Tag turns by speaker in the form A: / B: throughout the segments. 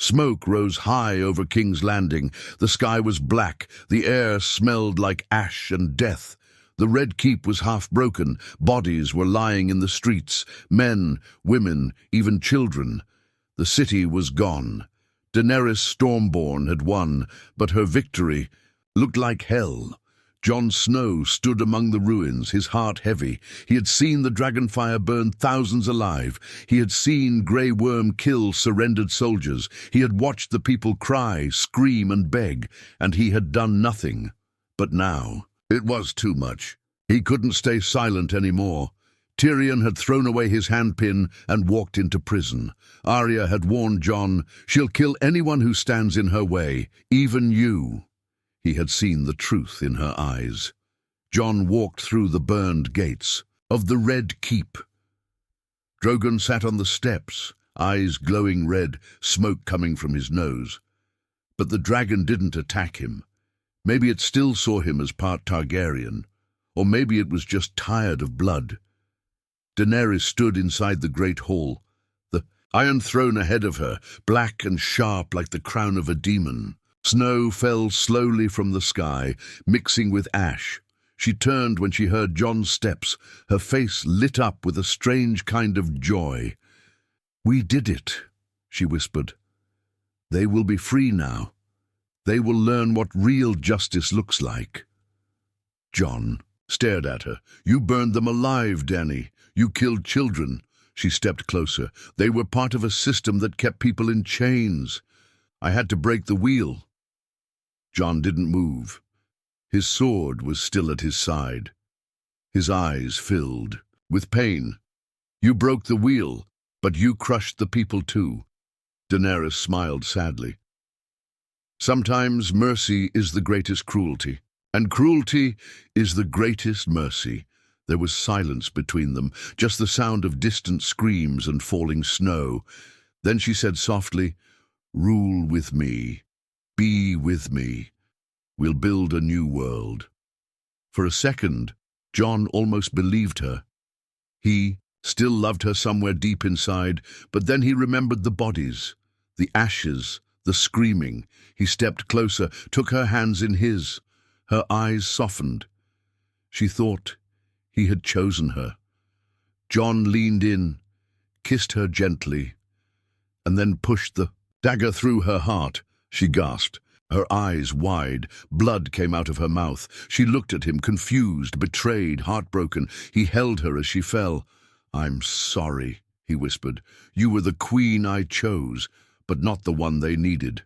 A: Smoke rose high over King's Landing. The sky was black. The air smelled like ash and death. The Red Keep was half broken. Bodies were lying in the streets. Men, women, even children. The city was gone. Daenerys Stormborn had won, but her victory looked like hell. Jon Snow stood among the ruins, his heart heavy. He had seen the dragonfire burn thousands alive. He had seen Grey Worm kill surrendered soldiers. He had watched the people cry, scream, and beg, and he had done nothing. But now, it was too much. He couldn't stay silent anymore. Tyrion had thrown away his handpin and walked into prison. Arya had warned Jon, "She'll kill anyone who stands in her way, even you." He had seen the truth in her eyes. Jon walked through the burned gates of the Red Keep. Drogon sat on the steps, eyes glowing red, smoke coming from his nose. But the dragon didn't attack him. Maybe it still saw him as part Targaryen, or maybe it was just tired of blood. Daenerys stood inside the great hall, the Iron Throne ahead of her, black and sharp like the crown of a demon. Snow fell slowly from the sky, mixing with ash. She turned when she heard Jon's steps, her face lit up with a strange kind of joy. "We did it," she whispered. "They will be free now. They will learn what real justice looks like." Jon stared at her. "You burned them alive, Dany. You killed children." She stepped closer. "They were part of a system that kept people in chains. I had to break the wheel." Jon didn't move. His sword was still at his side. His eyes filled with pain. "You broke the wheel, but you crushed the people too." Daenerys smiled sadly. "Sometimes mercy is the greatest cruelty, and cruelty is the greatest mercy." There was silence between them, just the sound of distant screams and falling snow. Then she said softly, "Rule with me. Be with me. We'll build a new world." For a second, Jon almost believed her. He still loved her somewhere deep inside, but then he remembered the bodies, the ashes, the screaming. He stepped closer, took her hands in his. Her eyes softened. She thought he had chosen her. Jon leaned in, kissed her gently, and then pushed the dagger through her heart. She gasped, her eyes wide. Blood came out of her mouth. She looked at him, confused, betrayed, heartbroken. He held her as she fell. "I'm sorry," he whispered. "You were the queen I chose, but not the one they needed."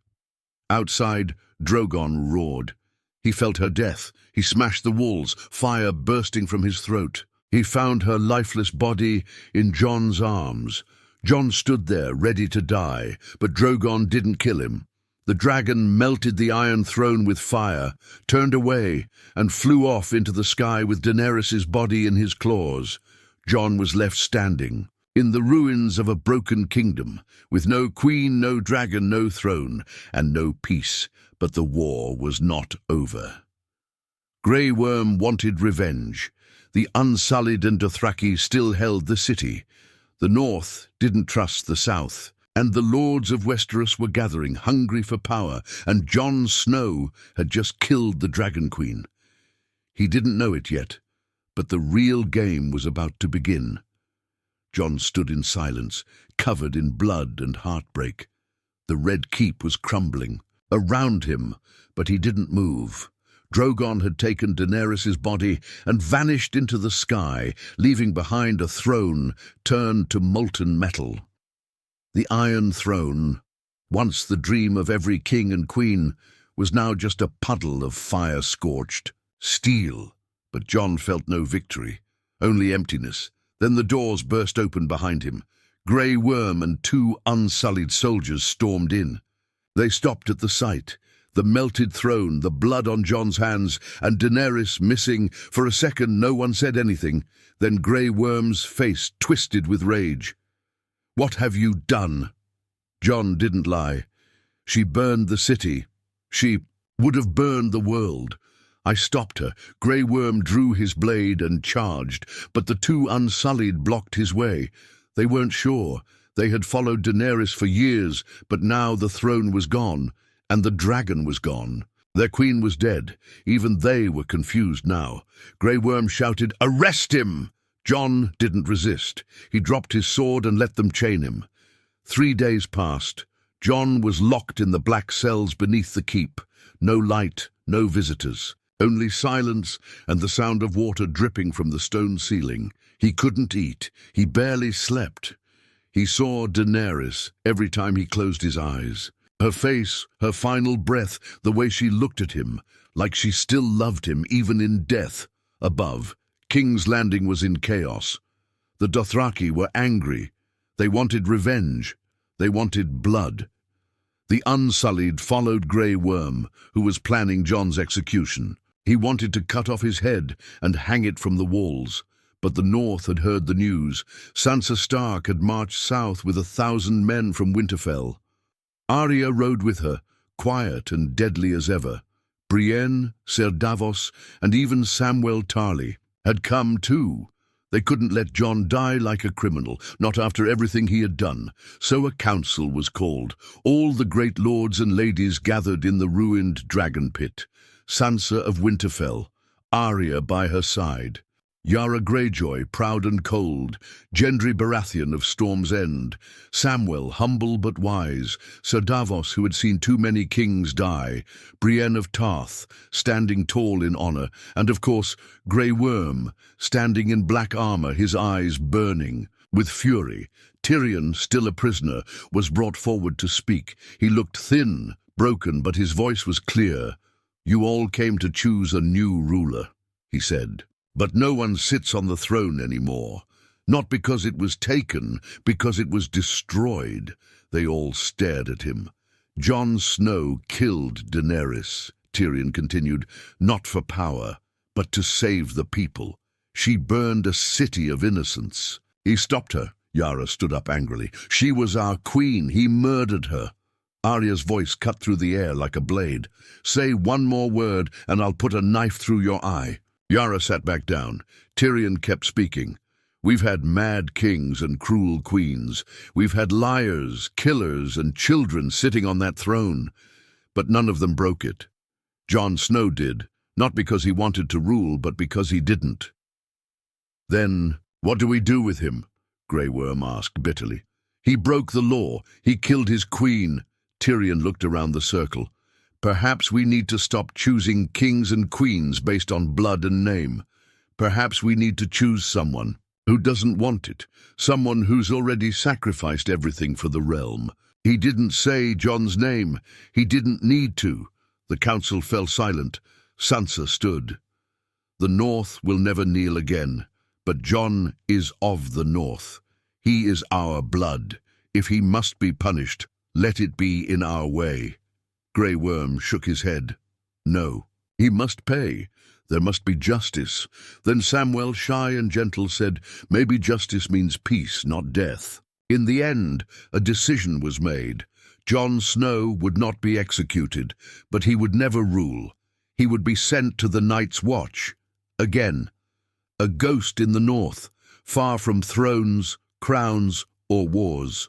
A: Outside, Drogon roared. He felt her death. He smashed the walls, fire bursting from his throat. He found her lifeless body in Jon's arms. Jon stood there, ready to die, but Drogon didn't kill him. The dragon melted the Iron Throne with fire, turned away, and flew off into the sky with Daenerys' body in his claws. Jon was left standing, in the ruins of a broken kingdom, with no queen, no dragon, no throne, and no peace. But the war was not over. Grey Worm wanted revenge. The Unsullied and Dothraki still held the city. The North didn't trust the South, and the lords of Westeros were gathering, hungry for power, and Jon Snow had just killed the Dragon Queen. He didn't know it yet, but the real game was about to begin. Jon stood in silence, covered in blood and heartbreak. The Red Keep was crumbling around him, but he didn't move. Drogon had taken Daenerys' body and vanished into the sky, leaving behind a throne turned to molten metal. The Iron Throne, once the dream of every king and queen, was now just a puddle of fire-scorched steel. But Jon felt no victory, only emptiness. Then the doors burst open behind him. Grey Worm and 2 unsullied soldiers stormed in. They stopped at the sight. The melted throne, the blood on Jon's hands, and Daenerys missing. For a second no one said anything. Then Grey Worm's face twisted with rage. "What have you done?" Jon didn't lie. "She burned the city. She would have burned the world. I stopped her." Grey Worm drew his blade and charged, but the 2 Unsullied blocked his way. They weren't sure. They had followed Daenerys for years, but now the throne was gone, and the dragon was gone. Their queen was dead. Even they were confused now. Grey Worm shouted, "Arrest him!" Jon didn't resist. He dropped his sword and let them chain him. 3 days passed. Jon was locked in the black cells beneath the keep. No light, no visitors. Only silence and the sound of water dripping from the stone ceiling. He couldn't eat. He barely slept. He saw Daenerys every time he closed his eyes. Her face, her final breath, the way she looked at him, like she still loved him even in death. Above, King's Landing was in chaos. The Dothraki were angry. They wanted revenge. They wanted blood. The Unsullied followed Grey Worm, who was planning Jon's execution. He wanted to cut off his head and hang it from the walls. But the North had heard the news. Sansa Stark had marched south with 1,000 men from Winterfell. Arya rode with her, quiet and deadly as ever. Brienne, Ser Davos, and even Samwell Tarly had come too. They couldn't let Jon die like a criminal, not after everything he had done. So a council was called. All the great lords and ladies gathered in the ruined dragon pit. Sansa of Winterfell, Arya by her side. Yara Greyjoy, proud and cold, Gendry Baratheon of Storm's End, Samwell, humble but wise, Ser Davos, who had seen too many kings die, Brienne of Tarth, standing tall in honor, and of course, Grey Worm, standing in black armor, his eyes burning. With fury, Tyrion, still a prisoner, was brought forward to speak. He looked thin, broken, but his voice was clear. "You all came to choose a new ruler," he said. "But no one sits on the throne anymore. Not because it was taken, because it was destroyed." They all stared at him. "Jon Snow killed Daenerys," Tyrion continued, "not for power, but to save the people. She burned a city of innocents." He stopped her. Yara stood up angrily. "She was our queen. He murdered her." Arya's voice cut through the air like a blade. "Say one more word, and I'll put a knife through your eye." Yara sat back down. Tyrion kept speaking. "We've had mad kings and cruel queens. We've had liars, killers, and children sitting on that throne. But none of them broke it. Jon Snow did, not because he wanted to rule, but because he didn't." "Then, what do we do with him?" Grey Worm asked bitterly. "He broke the law. He killed his queen." Tyrion looked around the circle. "Perhaps we need to stop choosing kings and queens based on blood and name. Perhaps we need to choose someone who doesn't want it, someone who's already sacrificed everything for the realm." He didn't say Jon's name. He didn't need to. The council fell silent. Sansa stood. "The North will never kneel again, but Jon is of the North. He is our blood. If he must be punished, let it be in our way." Grey Worm shook his head. "No, he must pay. There must be justice." Then Samwell, shy and gentle, said, "Maybe justice means peace, not death." In the end, a decision was made. Jon Snow would not be executed, but he would never rule. He would be sent to the Night's Watch. Again, a ghost in the North, far from thrones, crowns, or wars.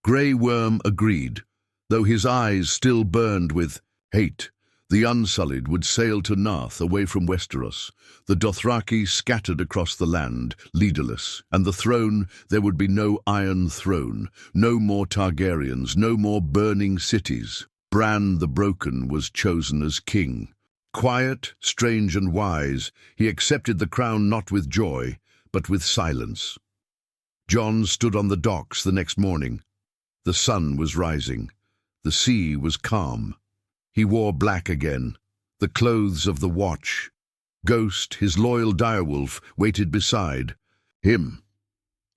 A: Grey Worm agreed. Though his eyes still burned with hate, the Unsullied would sail to Narth, away from Westeros. The Dothraki scattered across the land, leaderless, and the throne, there would be no Iron Throne, no more Targaryens, no more burning cities. Bran the Broken was chosen as king. Quiet, strange and wise, he accepted the crown not with joy, but with silence. Jon stood on the docks the next morning. The sun was rising. The sea was calm. He wore black again, the clothes of the watch. Ghost, his loyal direwolf, waited beside him.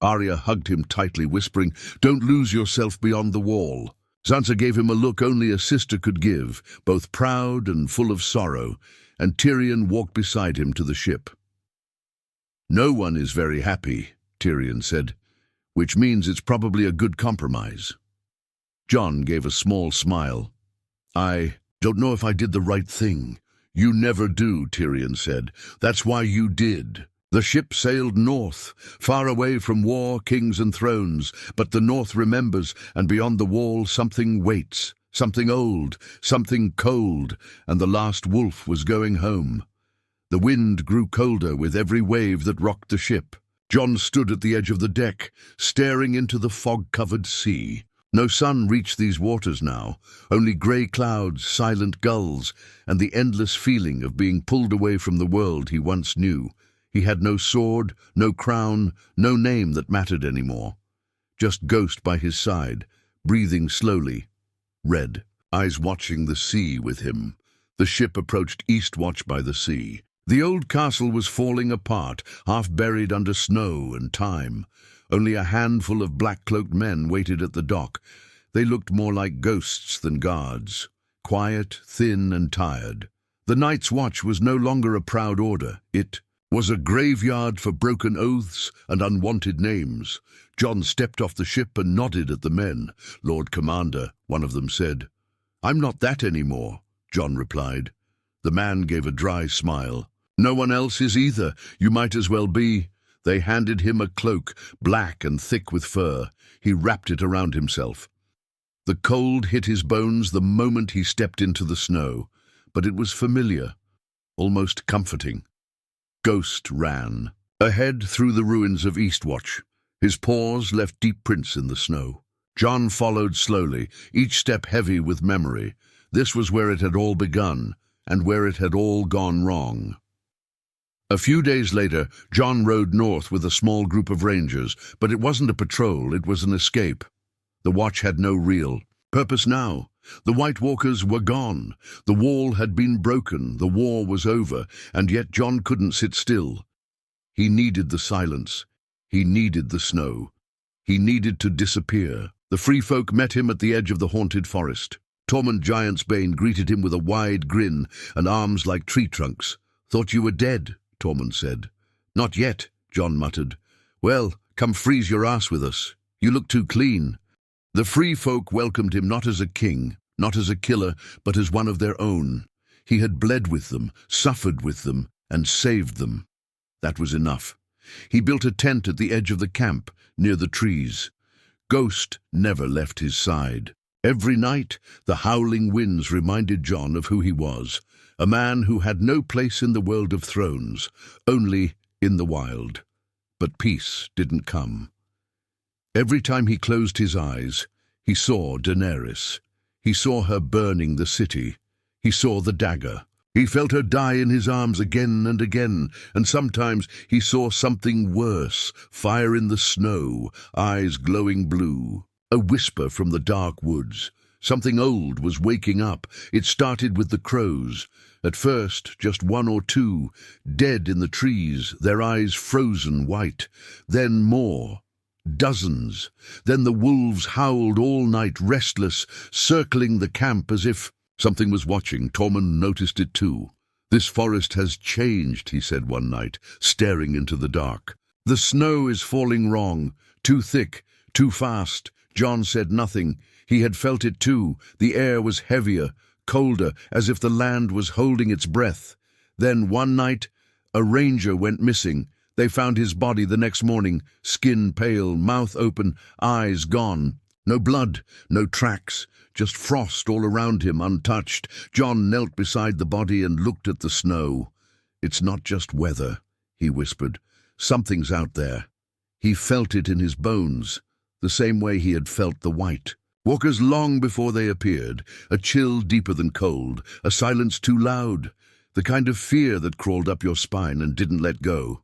A: Arya hugged him tightly, whispering, "Don't lose yourself beyond the wall." Sansa gave him a look only a sister could give, both proud and full of sorrow, and Tyrion walked beside him to the ship. "No one is very happy," Tyrion said, "which means it's probably a good compromise." Jon gave a small smile. "I don't know if I did the right thing." "You never do," Tyrion said. "That's why you did." The ship sailed north, far away from war, kings and thrones, but the north remembers, and beyond the wall something waits, something old, something cold, and the last wolf was going home. The wind grew colder with every wave that rocked the ship. Jon stood at the edge of the deck, staring into the fog-covered sea. No sun reached these waters now, only grey clouds, silent gulls, and the endless feeling of being pulled away from the world he once knew. He had no sword, no crown, no name that mattered anymore. Just Ghost by his side, breathing slowly. Red, eyes watching the sea with him. The ship approached Eastwatch by the sea. The old castle was falling apart, half buried under snow and time. Only a handful of black-cloaked men waited at the dock. They looked more like ghosts than guards, quiet, thin and tired. The Night's Watch was no longer a proud order. It was a graveyard for broken oaths and unwanted names. Jon stepped off the ship and nodded at the men. "Lord Commander," one of them said. "I'm not that anymore," Jon replied. The man gave a dry smile. "No one else is either. You might as well be." They handed him a cloak, black and thick with fur. He wrapped it around himself. The cold hit his bones the moment he stepped into the snow, but it was familiar, almost comforting. Ghost ran ahead through the ruins of Eastwatch. His paws left deep prints in the snow. Jon followed slowly, each step heavy with memory. This was where it had all begun, and where it had all gone wrong. A few days later, Jon rode north with a small group of rangers, but it wasn't a patrol, it was an escape. The Watch had no real purpose now. The White Walkers were gone. The wall had been broken, the war was over, and yet Jon couldn't sit still. He needed the silence. He needed the snow. He needed to disappear. The free folk met him at the edge of the haunted forest. Tormund Giantsbane greeted him with a wide grin and arms like tree trunks. "Thought you were dead," Tormund said. "Not yet," Jon muttered. "Well, come freeze your ass with us. You look too clean." The free folk welcomed him not as a king, not as a killer, but as one of their own. He had bled with them, suffered with them, and saved them. That was enough. He built a tent at the edge of the camp, near the trees. Ghost never left his side. Every night, the howling winds reminded Jon of who he was, a man who had no place in the world of thrones, only in the wild. But peace didn't come. Every time he closed his eyes, he saw Daenerys. He saw her burning the city. He saw the dagger. He felt her die in his arms again and again, and sometimes he saw something worse, fire in the snow, eyes glowing blue. A whisper from the dark woods. Something old was waking up. It started with the crows. At first, just one or two, dead in the trees, their eyes frozen white. Then more. Dozens. Then the wolves howled all night, restless, circling the camp as if something was watching. Tormund noticed it too. "This forest has changed," he said one night, staring into the dark. "The snow is falling wrong, too thick, too fast." Jon said nothing. He had felt it too. The air was heavier, colder, as if the land was holding its breath. Then one night, a ranger went missing. They found his body the next morning, skin pale, mouth open, eyes gone. No blood, no tracks, just frost all around him, untouched. Jon knelt beside the body and looked at the snow. "It's not just weather," he whispered. "Something's out there." He felt it in his bones, the same way he had felt the White Walkers long before they appeared, a chill deeper than cold, a silence too loud, the kind of fear that crawled up your spine and didn't let go.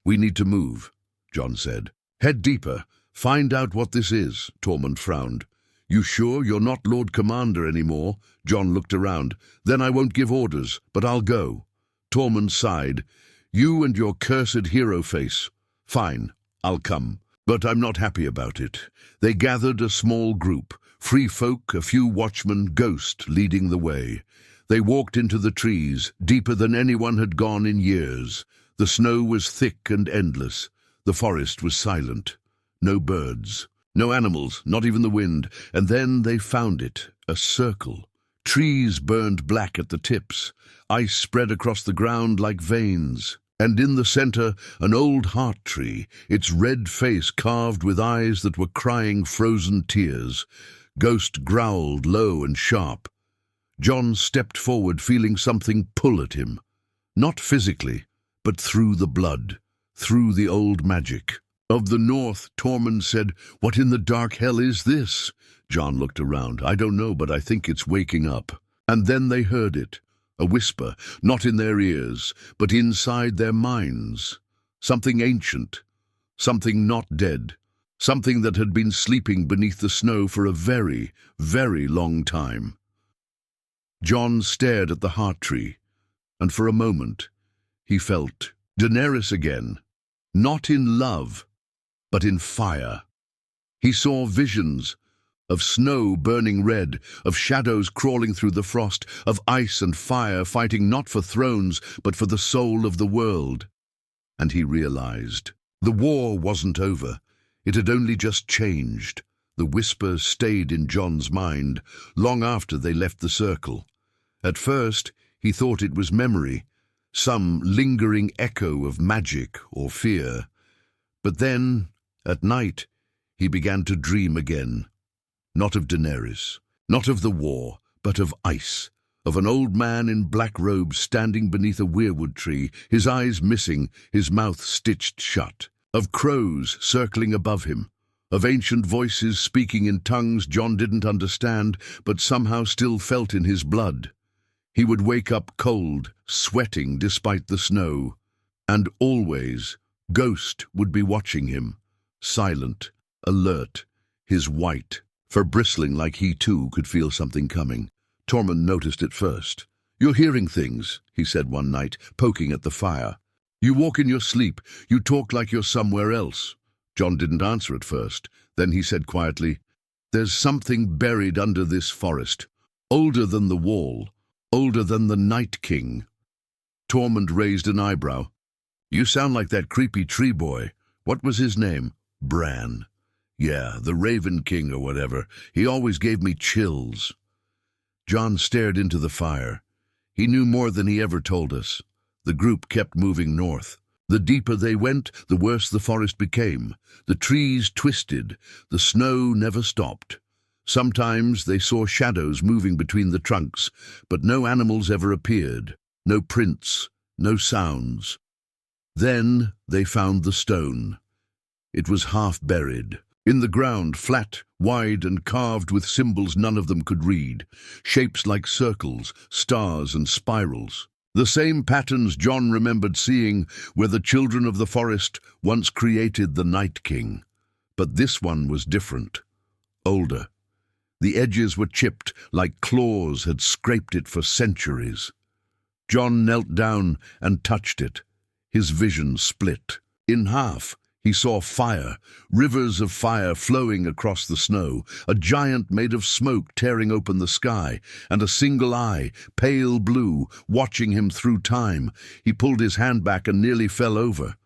A: "We need to move," Jon said. "Head deeper. Find out what this is," Tormund frowned. "You sure you're not Lord Commander anymore?" Jon looked around. "Then I won't give orders, but I'll go." Tormund sighed. "You and your cursed hero face. Fine, I'll come. But I'm not happy about it." They gathered a small group, free folk, a few watchmen, Ghost leading the way. They walked into the trees, deeper than anyone had gone in years. The snow was thick and endless. The forest was silent. No birds, no animals, not even the wind. And then they found it, a circle. Trees burned black at the tips. Ice spread across the ground like veins. And in the center, an old heart tree, its red face carved with eyes that were crying frozen tears. Ghost growled low and sharp. Jon stepped forward, feeling something pull at him. Not physically, but through the blood, through the old magic. Of the north, Tormund said, "What in the dark hell is this?" Jon looked around. "I don't know, but I think it's waking up." And then they heard it. A whisper, not in their ears, but inside their minds. Something ancient, something not dead, something that had been sleeping beneath the snow for a very, very long time. Jon stared at the heart tree, and for a moment he felt Daenerys again, not in love, but in fire. He saw visions of snow burning red, of shadows crawling through the frost, of ice and fire fighting not for thrones, but for the soul of the world. And he realized the war wasn't over. It had only just changed. The whispers stayed in Jon's mind long after they left the circle. At first, he thought it was memory, some lingering echo of magic or fear. But then, at night, he began to dream again. Not of Daenerys, not of the war, but of ice, of an old man in black robes standing beneath a weirwood tree, his eyes missing, his mouth stitched shut, of crows circling above him, of ancient voices speaking in tongues Jon didn't understand, but somehow still felt in his blood. He would wake up cold, sweating despite the snow, and always Ghost would be watching him, silent, alert, his white fur bristling like he too could feel something coming. Tormund noticed it first. "You're hearing things," he said one night, poking at the fire. "You walk in your sleep. You talk like you're somewhere else." Jon didn't answer at first. Then he said quietly, "There's something buried under this forest, older than the wall, older than the Night King." Tormund raised an eyebrow. "You sound like that creepy tree boy. What was his name?" "Bran." "Yeah, the Raven King or whatever. He always gave me chills." Jon stared into the fire. He knew more than he ever told us. The group kept moving north. The deeper they went, the worse the forest became. The trees twisted. The snow never stopped. Sometimes they saw shadows moving between the trunks, but no animals ever appeared. No prints, no sounds. Then they found the stone. It was half buried. In the ground, flat, wide, and carved with symbols none of them could read. Shapes like circles, stars, and spirals. The same patterns Jon remembered seeing where the children of the forest once created the Night King. But this one was different. Older. The edges were chipped like claws had scraped it for centuries. Jon knelt down and touched it. His vision split. In half, he saw fire, rivers of fire flowing across the snow, a giant made of smoke tearing open the sky, and a single eye, pale blue, watching him through time. He pulled his hand back and nearly fell over.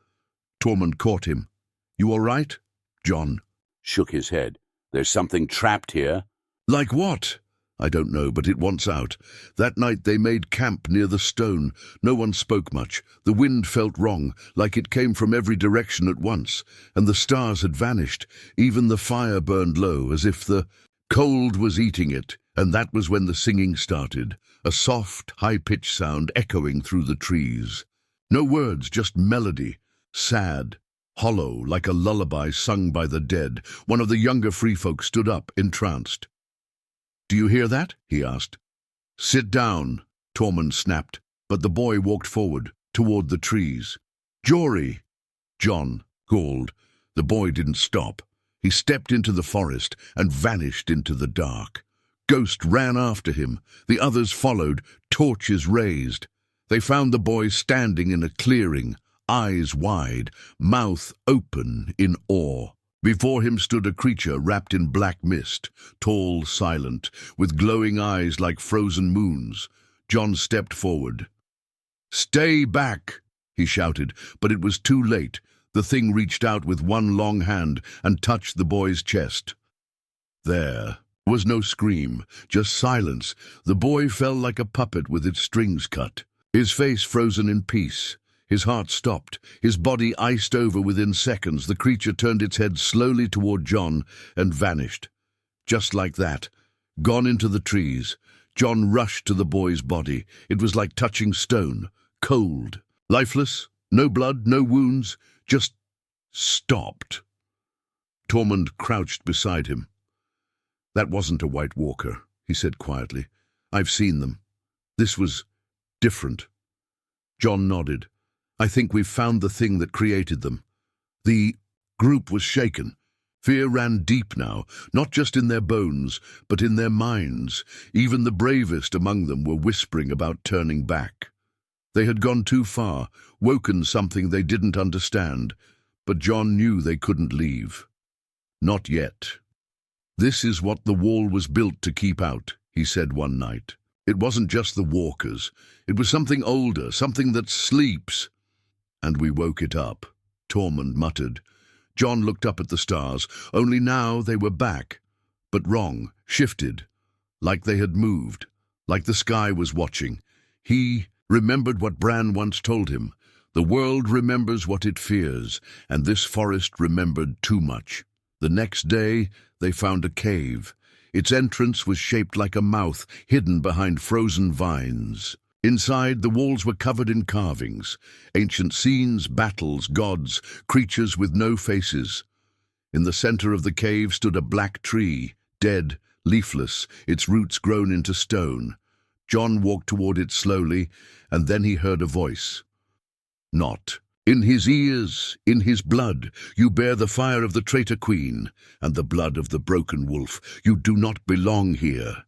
A: Tormund caught him. "You all right?" Jon
B: shook his head. "There's something trapped here."
A: "Like what?" "I don't know, but it wants out. That night they made camp near the stone. No one spoke much. The wind felt wrong, like it came from every direction at once, and the stars had vanished. Even the fire burned low, as if the cold was eating it. And that was when the singing started, a soft, high-pitched sound echoing through the trees. No words, just melody, sad, hollow, like a lullaby sung by the dead. One of the younger free folk stood up, entranced. "Do you hear that?" he asked. "Sit down," Tormund snapped, but the boy walked forward, toward the trees. "Jory!" Jon called. The boy didn't stop. He stepped into the forest and vanished into the dark. Ghost ran after him. The others followed, torches raised. They found the boy standing in a clearing, eyes wide, mouth open in awe. Before him stood a creature wrapped in black mist, tall, silent, with glowing eyes like frozen moons. Jon stepped forward. "Stay back!" he shouted, but it was too late. The thing reached out with one long hand and touched the boy's chest. There was no scream, just silence. The boy fell like a puppet with its strings cut, his face frozen in peace, His heart stopped, his body iced over within seconds. The creature turned its head slowly toward John and vanished. Just like that, gone into the trees. John rushed to the boy's body. It was like touching stone, cold, lifeless, no blood, no wounds, just stopped. Tormund crouched beside him. "That wasn't a White Walker," he said quietly. "I've seen them. This was different." John nodded. "I think we've found the thing that created them." The group was shaken. Fear ran deep now, not just in their bones, but in their minds. Even the bravest among them were whispering about turning back. They had gone too far, woken something they didn't understand, but John knew they couldn't leave. Not yet. "This is what the wall was built to keep out," he said one night. "It wasn't just the walkers. It was something older, something that sleeps." "And we woke it up," Tormund muttered. John looked up at the stars. Only now they were back, but wrong, shifted, like they had moved, like the sky was watching. He remembered what Bran once told him. The world remembers what it fears, and this forest remembered too much. The next day, they found a cave. Its entrance was shaped like a mouth, hidden behind frozen vines. Inside, the walls were covered in carvings, ancient scenes, battles, gods, creatures with no faces. In the center of the cave stood a black tree, dead, leafless, its roots grown into stone. John walked toward it slowly, and then he heard a voice. "Not. In his ears, in his blood, you bear the fire of the traitor queen, and the blood of the broken wolf. You do not belong here."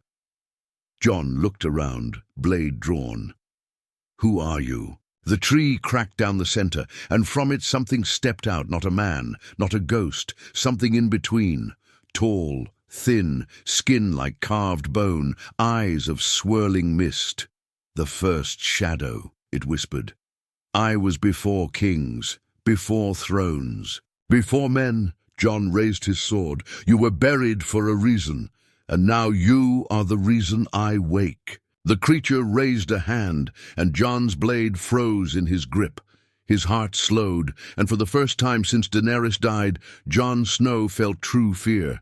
A: John looked around, blade drawn. "Who are you?" The tree cracked down the center, and from it something stepped out, not a man, not a ghost, something in between. Tall, thin, skin like carved bone, eyes of swirling mist. "The first shadow," it whispered. "I was before kings, before thrones, before men." John raised his sword. "You were buried for a reason, and now you are the reason I wake." The creature raised a hand, and John's blade froze in his grip. His heart slowed, and for the first time since Daenerys died, Jon Snow felt true fear.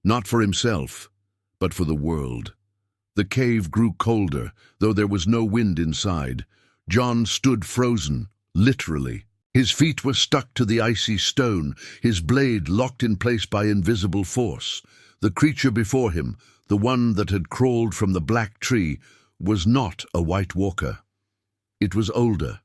A: Not for himself, but for the world. The cave grew colder, though there was no wind inside. Jon stood frozen, literally. His feet were stuck to the icy stone, his blade locked in place by invisible force. The creature before him, the one that had crawled from the black tree, was not a White Walker. It was older.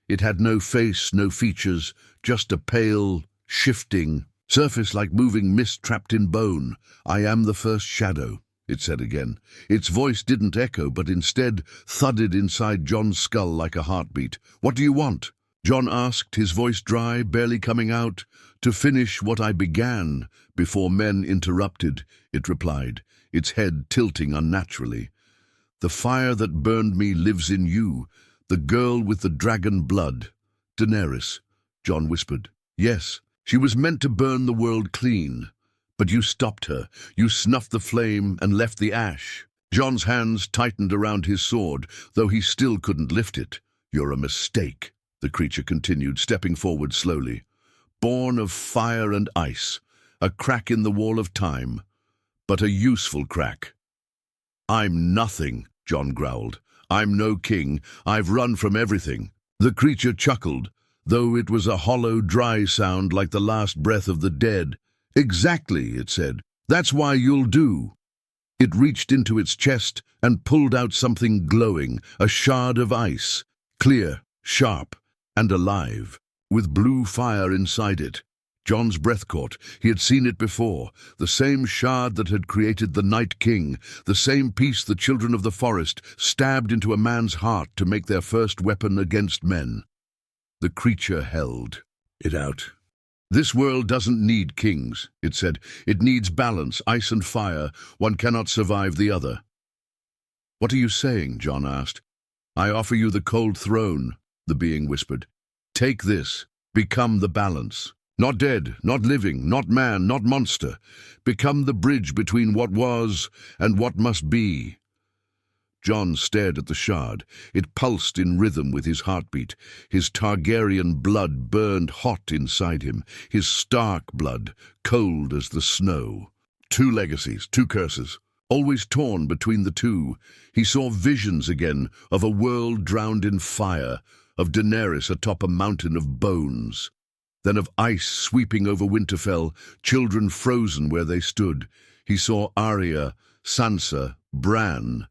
A: It had no face, no features, just a pale, shifting surface like moving mist trapped in bone. "I am the first shadow," it said again. Its voice didn't echo, but instead thudded inside Jon's skull like a heartbeat. "What do you want?" Jon asked, his voice dry, barely coming out. "To finish what I began, before men interrupted," it replied, its head tilting unnaturally. "The fire that burned me lives in you, the girl with the dragon blood." "Daenerys," Jon whispered. "Yes, she was meant to burn the world clean. But you stopped her. You snuffed the flame and left the ash." Jon's hands tightened around his sword, though he still couldn't lift it. "You're a mistake," the creature continued, stepping forward slowly. "Born of fire and ice, a crack in the wall of time, but a useful crack." "I'm nothing," Jon growled. "I'm no king. I've run from everything." The creature chuckled, though it was a hollow, dry sound like the last breath of the dead. "Exactly," it said. "That's why you'll do." It reached into its chest and pulled out something glowing, a shard of ice, clear, sharp, and alive, with blue fire inside it. Jon's breath caught. He had seen it before, the same shard that had created the Night King, the same piece the children of the forest stabbed into a man's heart to make their first weapon against men. The creature held it out. "This world doesn't need kings," it said. "It needs balance, ice and fire. One cannot survive the other." "What are you saying?" Jon asked. "I offer you the cold throne," the being whispered. "Take this. Become the balance. Not dead, not living, not man, not monster. Become the bridge between what was and what must be." John stared at the shard. It pulsed in rhythm with his heartbeat. His Targaryen blood burned hot inside him, his Stark blood cold as the snow. Two legacies, two curses, always torn between the two. He saw visions again of a world drowned in fire, of Daenerys atop a mountain of bones, then of ice sweeping over Winterfell, children frozen where they stood. He saw Arya, Sansa, Bran,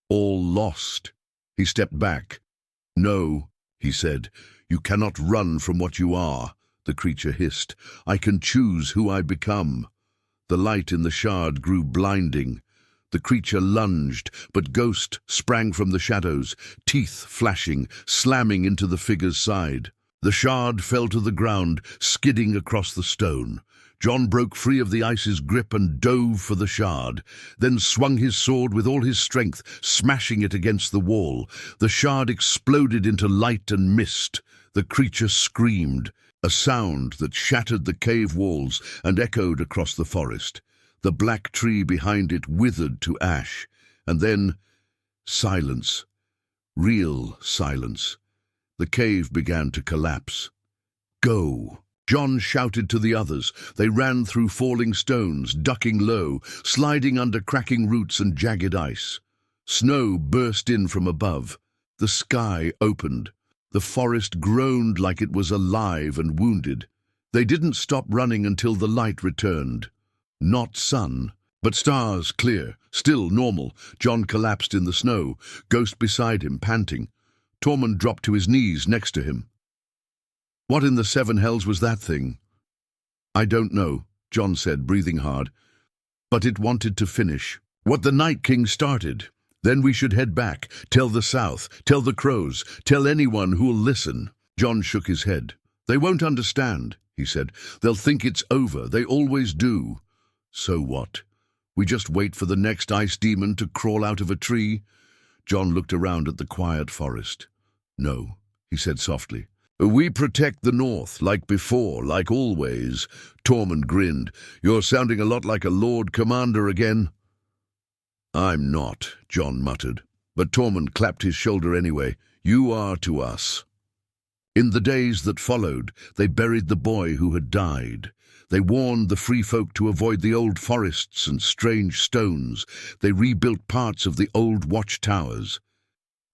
A: all lost. He stepped back. "No," he said, "you cannot run from what you are," the creature hissed. "I can choose who I become." The light in the shard grew blinding. The creature lunged, but Ghost sprang from the shadows, teeth flashing, slamming into the figure's side. The shard fell to the ground, skidding across the stone. Jon broke free of the ice's grip and dove for the shard, then swung his sword with all his strength, smashing it against the wall. The shard exploded into light and mist. The creature screamed, a sound that shattered the cave walls and echoed across the forest. The black tree behind it withered to ash, and then silence, real silence. The cave began to collapse. "Go!" Jon shouted to the others. They ran through falling stones, ducking low, sliding under cracking roots and jagged ice. Snow burst in from above. The sky opened. The forest groaned like it was alive and wounded. They didn't stop running until the light returned. Not sun, but stars, clear, still normal. Jon collapsed in the snow, Ghost beside him, panting. Tormund dropped to his knees next to him. "What in the seven hells was that thing?" "I don't know," Jon said, breathing hard. "But it wanted to finish what the Night King started. Then we should head back, tell the South, tell the Crows, tell anyone who'll listen." Jon shook his head. "They won't understand," he said. "They'll think it's over. They always do." "So what? We just wait for the next ice demon to crawl out of a tree?" Jon looked around at the quiet forest. "No," he said softly. "We protect the North, like before, like always." Tormund grinned. "You're sounding a lot like a Lord Commander again." "I'm not," Jon muttered. But Tormund clapped his shoulder anyway. "You are to us." In the days that followed, they buried the boy who had died. They warned the free folk to avoid the old forests and strange stones. They rebuilt parts of the old watchtowers.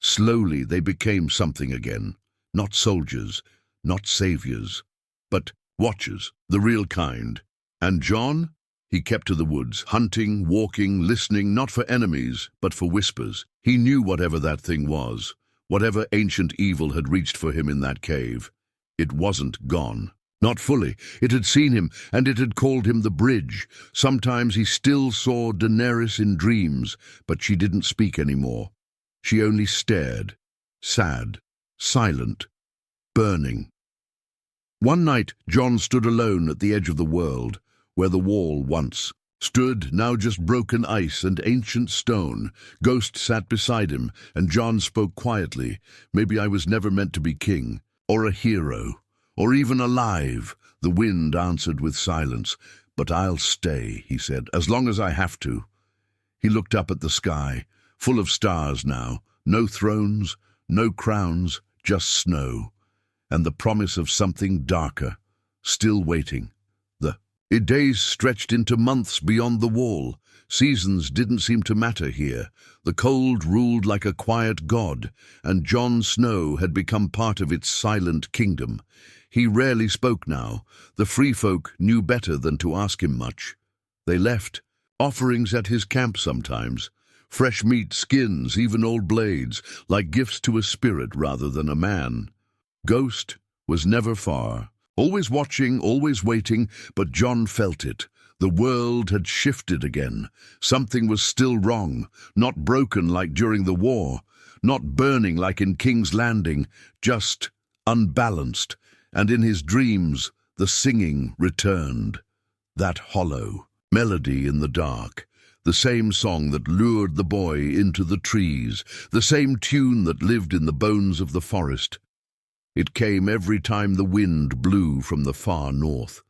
A: Slowly they became something again. Not soldiers, not saviors, but watchers, the real kind. And Jon? He kept to the woods, hunting, walking, listening, not for enemies, but for whispers. He knew whatever that thing was, whatever ancient evil had reached for him in that cave. It wasn't gone. Not fully. It had seen him, and it had called him the Bridge. Sometimes he still saw Daenerys in dreams, but she didn't speak anymore. She only stared, sad, silent, burning. One night, Jon stood alone at the edge of the world, where the wall once stood, now just broken ice and ancient stone. Ghost sat beside him, and Jon spoke quietly. "Maybe I was never meant to be king, or a hero, or even alive." The wind answered with silence. "But I'll stay," he said, "as long as I have to." He looked up at the sky, full of stars now. No thrones, no crowns, just snow, and the promise of something darker, still waiting. The days stretched into months beyond the wall. Seasons didn't seem to matter here. The cold ruled like a quiet god, and Jon Snow had become part of its silent kingdom. He rarely spoke now. The free folk knew better than to ask him much. They left, offerings at his camp sometimes. Fresh meat, skins, even old blades, like gifts to a spirit rather than a man. Ghost was never far. Always watching, always waiting, but Jon felt it. The world had shifted again. Something was still wrong, not broken like during the war, not burning like in King's Landing, just unbalanced. And in his dreams, the singing returned. That hollow melody in the dark, the same song that lured the boy into the trees, the same tune that lived in the bones of the forest. It came every time the wind blew from the far north.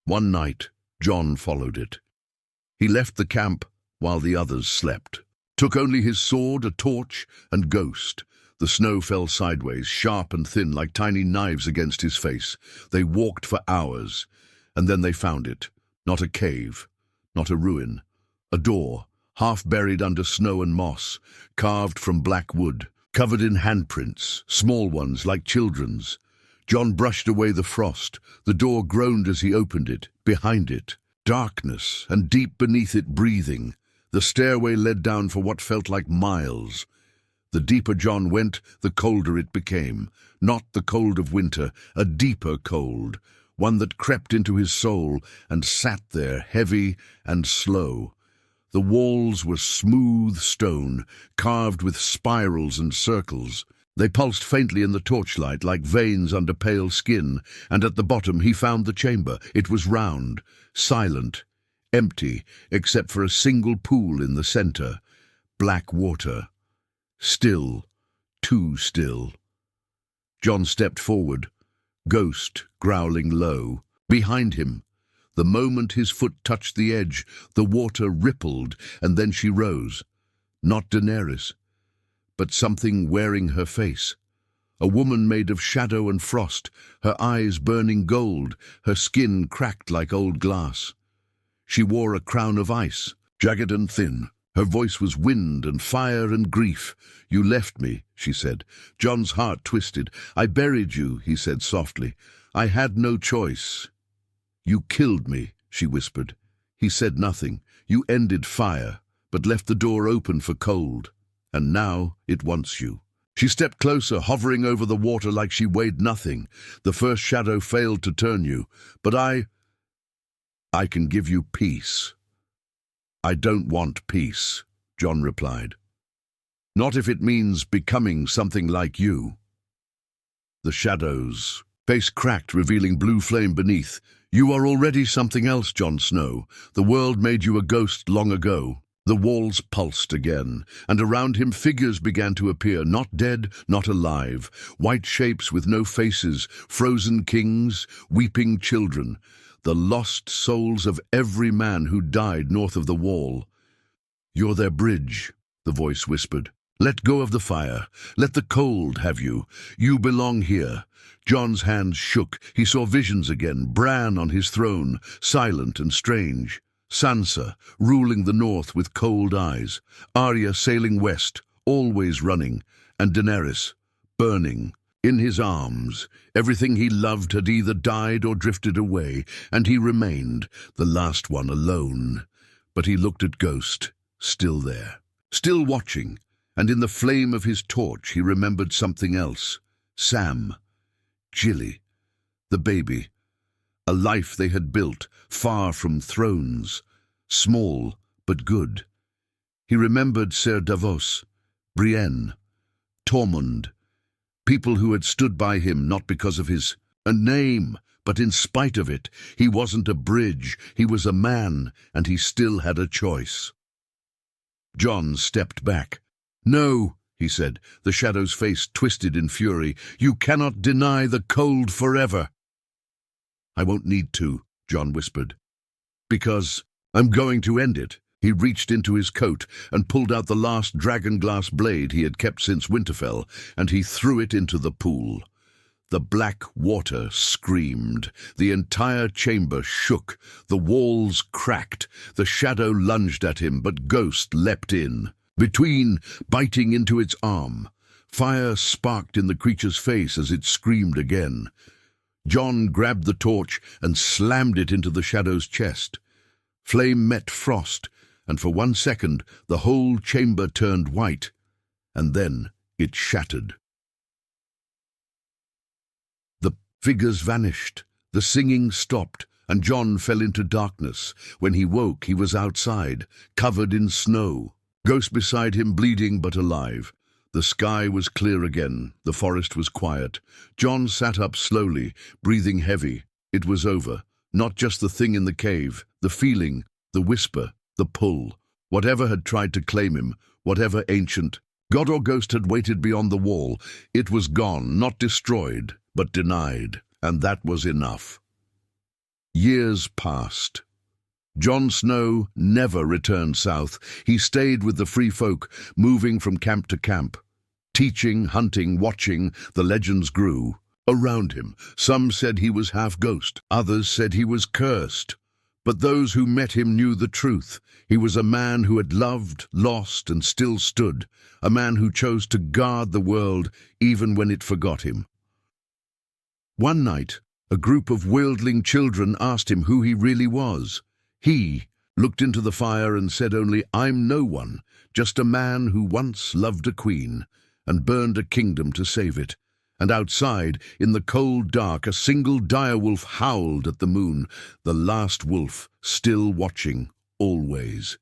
A: One night, Jon followed it. He left the camp while the others slept. Took only his sword, a torch, and ghost. The snow fell sideways, sharp and thin, like tiny knives against his face. They walked for hours, and then they found it. Not a cave, not a ruin. A door, half buried under snow and moss, carved from black wood, covered in handprints, small ones like children's. John brushed away the frost. The door groaned as he opened it. Behind it, darkness, and deep beneath it, breathing. The stairway led down for what felt like miles. The deeper John went, the colder it became. Not the cold of winter, a deeper cold, one that crept into his soul and sat there, heavy and slow. The walls were smooth stone, carved with spirals and circles. They pulsed faintly in the torchlight like veins under pale skin, and at the bottom he found the chamber. It was round, silent, empty, except for a single pool in the center. Black water. Still, too still. John stepped forward, ghost growling low. Behind him, the moment his foot touched the edge, the water rippled, and then she rose. Not Daenerys, but something wearing her face. A woman made of shadow and frost, her eyes burning gold, her skin cracked like old glass. She wore a crown of ice, jagged and thin. Her voice was wind and fire and grief. "You left me," she said. John's heart twisted. "I buried you," he said softly. "I had no choice." "You killed me," she whispered. He said nothing. "You ended fire, but left the door open for cold. And now it wants you." She stepped closer, hovering over the water like she weighed nothing. "The first shadow failed to turn you, but I can give you peace." "I don't want peace," John replied. "Not if it means becoming something like you." The shadows. Face cracked, revealing blue flame beneath. "You are already something else, Jon Snow. The world made you a ghost long ago." The walls pulsed again, and around him figures began to appear, not dead, not alive. White shapes with no faces, frozen kings, weeping children. The lost souls of every man who died north of the wall. "You're their bridge," the voice whispered. "Let go of the fire. Let the cold have you. You belong here." John's hands shook. He saw visions again. Bran on his throne, silent and strange. Sansa, ruling the north with cold eyes. Arya sailing west, always running. And Daenerys, burning. In his arms, everything he loved had either died or drifted away, and he remained, the last one, alone. But he looked at Ghost, still there, still watching, and in the flame of his torch he remembered something else. Sam, Gilly, the baby, a life they had built, far from thrones, small but good. He remembered Ser Davos, Brienne, Tormund, people who had stood by him not because of his name, but in spite of it. He wasn't a bridge, he was a man, and he still had a choice. John stepped back. "No," he said, the shadow's face twisted in fury. "You cannot deny the cold forever." "I won't need to," John whispered, "because I'm going to end it." He reached into his coat and pulled out the last dragon-glass blade he had kept since Winterfell, and he threw it into the pool. The black water screamed. The entire chamber shook. The walls cracked. The shadow lunged at him, but Ghost leapt in, between, biting into its arm. Fire sparked in the creature's face as it screamed again. John grabbed the torch and slammed it into the shadow's chest. Flame met frost, and for 1 second the whole chamber turned white, and then it shattered. The figures vanished, the singing stopped, and John fell into darkness. When he woke, he was outside, covered in snow. Ghost beside him, bleeding but alive. The sky was clear again, the forest was quiet. John sat up slowly, breathing heavy. It was over. Not just the thing in the cave, the feeling, the whisper, the pull. Whatever had tried to claim him, whatever ancient god or ghost had waited beyond the wall, it was gone, not destroyed, but denied, and that was enough. Years passed. Jon Snow never returned south. He stayed with the free folk, moving from camp to camp. Teaching, hunting, watching, the legends grew. Around him, some said he was half ghost, others said he was cursed. But those who met him knew the truth. He was a man who had loved, lost, and still stood. A man who chose to guard the world even when it forgot him. One night, a group of wildling children asked him who he really was. He looked into the fire and said only, "I'm no one, just a man who once loved a queen and burned a kingdom to save it." And outside, in the cold dark, a single direwolf howled at the moon, the last wolf still watching, always.